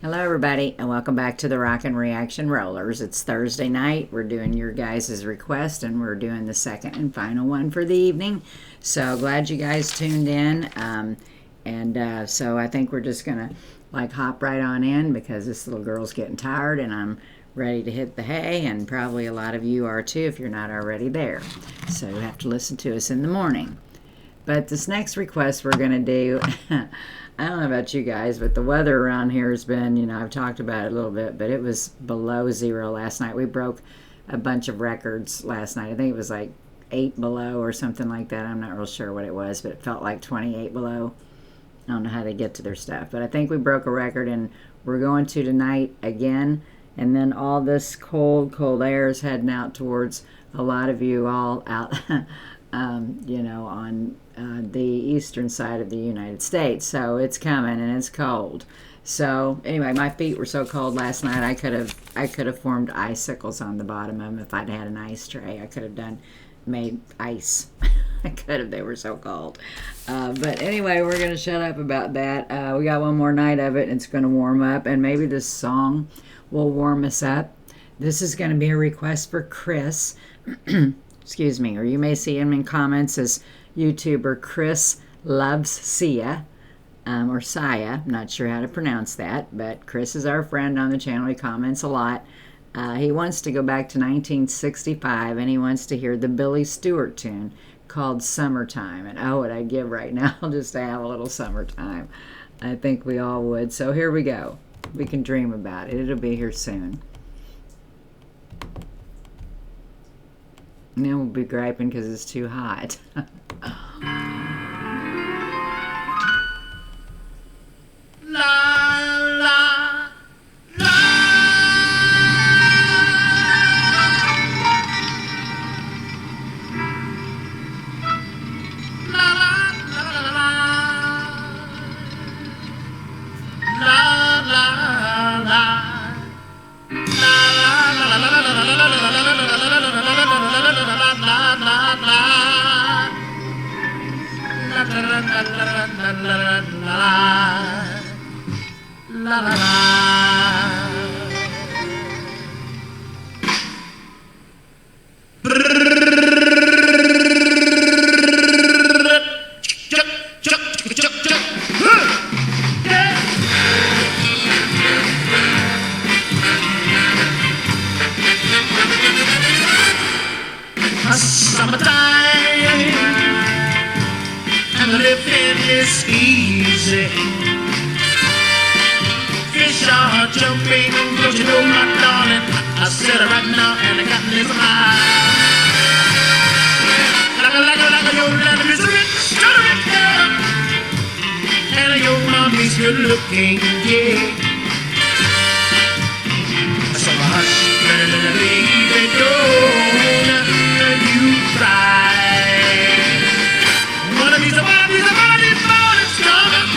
Hello, everybody, and welcome back to the Rockin' Reaction Rollers. It's Thursday night. We're doing your guys' request, and we're doing the second and final one for the evening. So glad you guys tuned in. So I think we're just gonna hop right on in because this little girl's getting tired, and I'm ready to hit the hay, and probably a lot of you are too if you're not already there. So you have to listen to us in the morning. But this next request we're gonna do. I don't know about you guys, but the weather around here has been, I've talked about it a little bit, but it was below zero last night. We broke a bunch of records last night. I think it was like 8 below or something like that. I'm not real sure what it was, but it felt like 28 below. I don't know how they get to their stuff, but I think we broke a record, and we're going to tonight again. And then all this cold air is heading out towards a lot of you all out, on the eastern side of the United States. So it's coming, and it's cold. So anyway, my feet were so cold last night, I could have formed icicles on the bottom of them if I'd had an ice tray. I could have made ice. I could have. They were so cold. But anyway, we're going to shut up about that. We got one more night of it, and it's going to warm up, and maybe this song will warm us up. This is going to be a request for Chris. Excuse me, or you may see him in comments as YouTuber Chris Loves Sia, or Sia. I'm not sure how to pronounce that, but Chris is our friend on the channel. He comments a lot. He wants to go back to 1965, and he wants to hear the Billy Stewart tune called Summertime. And oh, what I'd give right now just to have a little summertime. I think we all would. So here we go. We can dream about it. It'll be here soon. And then we'll be griping because it's too hot. Summertime and living is easy. Fish are jumping, don't you know, my darling? I said it right now, and I got me some high. Like your daddy is rich, girl, and your mommy's good looking, yeah. So hush, baby, don't you cry. Wanna be somebody morning's coming.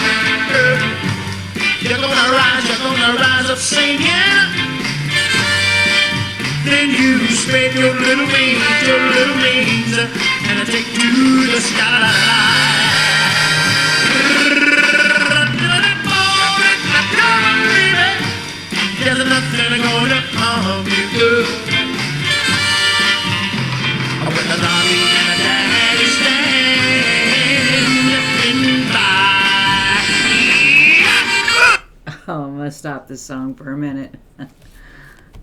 You're gonna rise up singing. Then you spread your little wings, and take to the sky. There's nothing gonna harm you, girl. When the mommy and the daddy standing by. Oh, I'm gonna stop this song for a minute.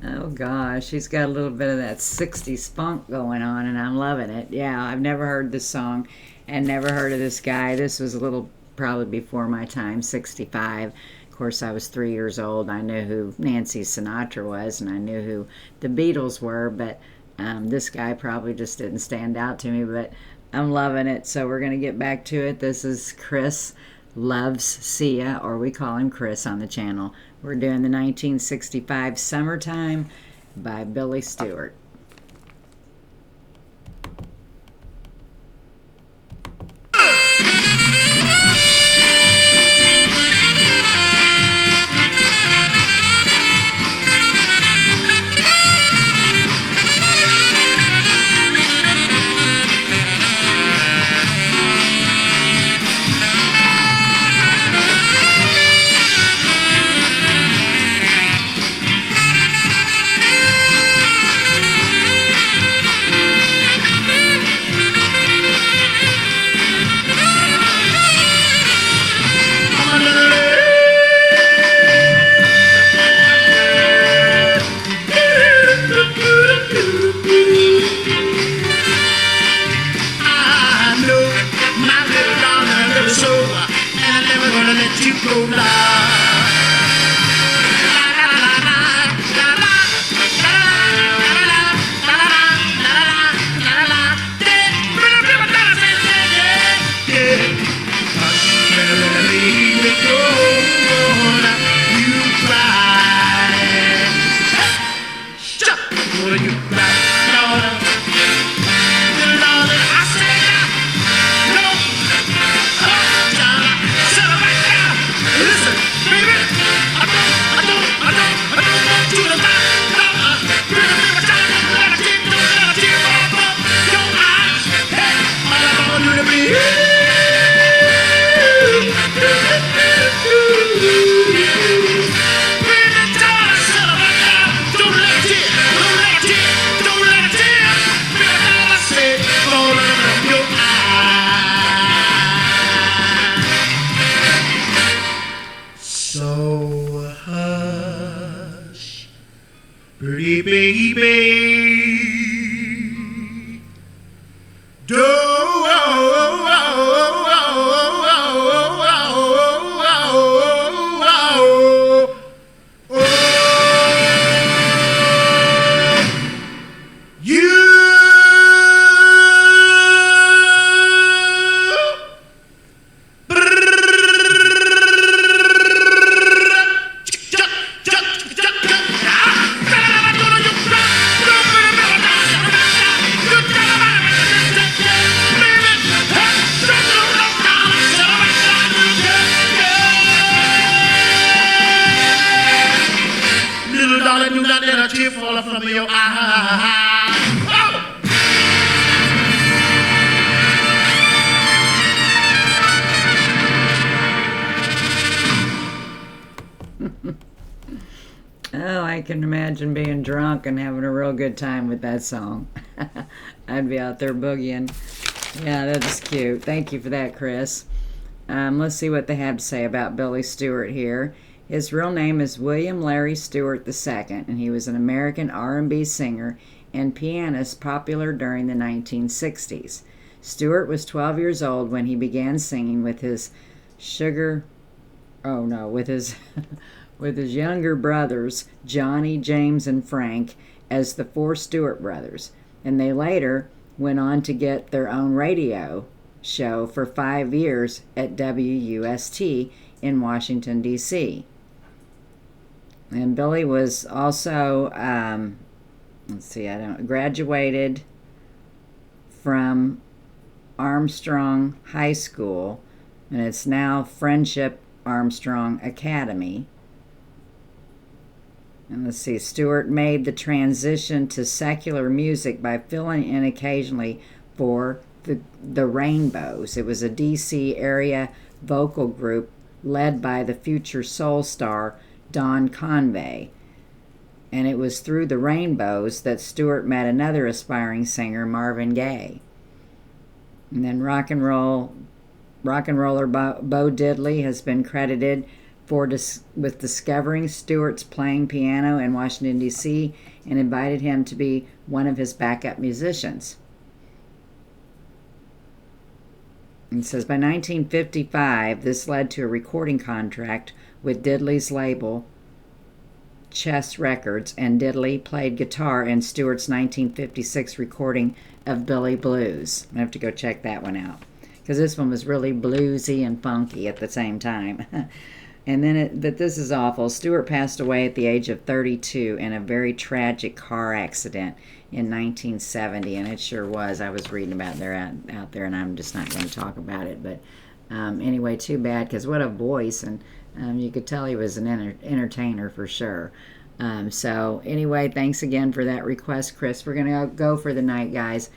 Oh gosh, she's got a little bit of that 60s funk going on, and I'm loving it. Yeah, I've never heard this song and never heard of this guy. This was a little probably before my time, 65. Of course, I was 3 years old. I knew who Nancy Sinatra was, and I knew who the Beatles were, but this guy probably just didn't stand out to me, but I'm loving it. So we're going to get back to it. This is Chris Loves Sia, or we call him Chris on the channel. We're doing the 1965 Summertime by Billy Stewart. Oh, hush, pretty baby. Little darling, do not let a tear fall from your eye. Oh! Oh, I can imagine being drunk and having a real good time with that song. I'd be out there boogieing. Yeah, that's cute. Thank you for that, Chris. Let's see what they have to say about Billy Stewart here. His real name is William Larry Stewart II, and he was an American R&B singer and pianist popular during the 1960s. Stewart was 12 years old when he began singing with his with his younger brothers, Johnny, James, and Frank, as the Four Stewart Brothers, and they later went on to get their own radio show for 5 years at WUST in Washington, D.C. And Billy was also, graduated from Armstrong High School, and it's now Friendship Armstrong Academy. And let's see, Stewart made the transition to secular music by filling in occasionally for the Rainbows. It was a D.C. area vocal group led by the future soul star Don Conway. And it was through the Rainbows that Stewart met another aspiring singer, Marvin Gaye. And then rock and roller Bo Diddley has been credited with discovering Stewart's playing piano in Washington, D.C., and invited him to be one of his backup musicians. It says, by 1955, this led to a recording contract with Diddley's label, Chess Records, and Diddley played guitar in Stewart's 1956 recording of Billy Blues. I have to go check that one out, because this one was really bluesy and funky at the same time. And then, but this is awful. Stewart passed away at the age of 32 in a very tragic car accident in 1970, and it sure was. I was reading about out there, and I'm just not going to talk about it. But anyway, too bad, because what a voice, and you could tell he was an entertainer for sure. So anyway, thanks again for that request, Chris. We're going to go for the night, guys.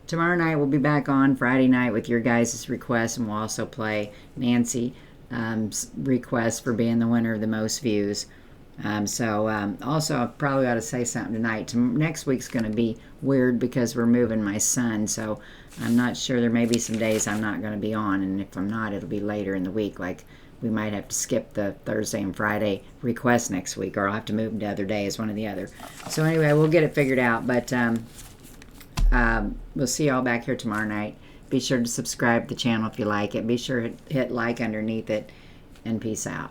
Tomorrow night we'll be back on Friday night with your guys' requests, and we'll also play Nancy request for being the winner of the most views. Also, I probably ought to say something tonight. Next week's going to be weird because we're moving my son, so I'm not sure. There may be some days I'm not going to be on, and if I'm not, it'll be later in the week. Like, we might have to skip the Thursday and Friday request next week, or I'll have to move them to other days, one or the other. So anyway, we'll get it figured out, but we'll see y'all back here tomorrow night. Be sure to subscribe to the channel if you like it. Be sure to hit like underneath it, and peace out.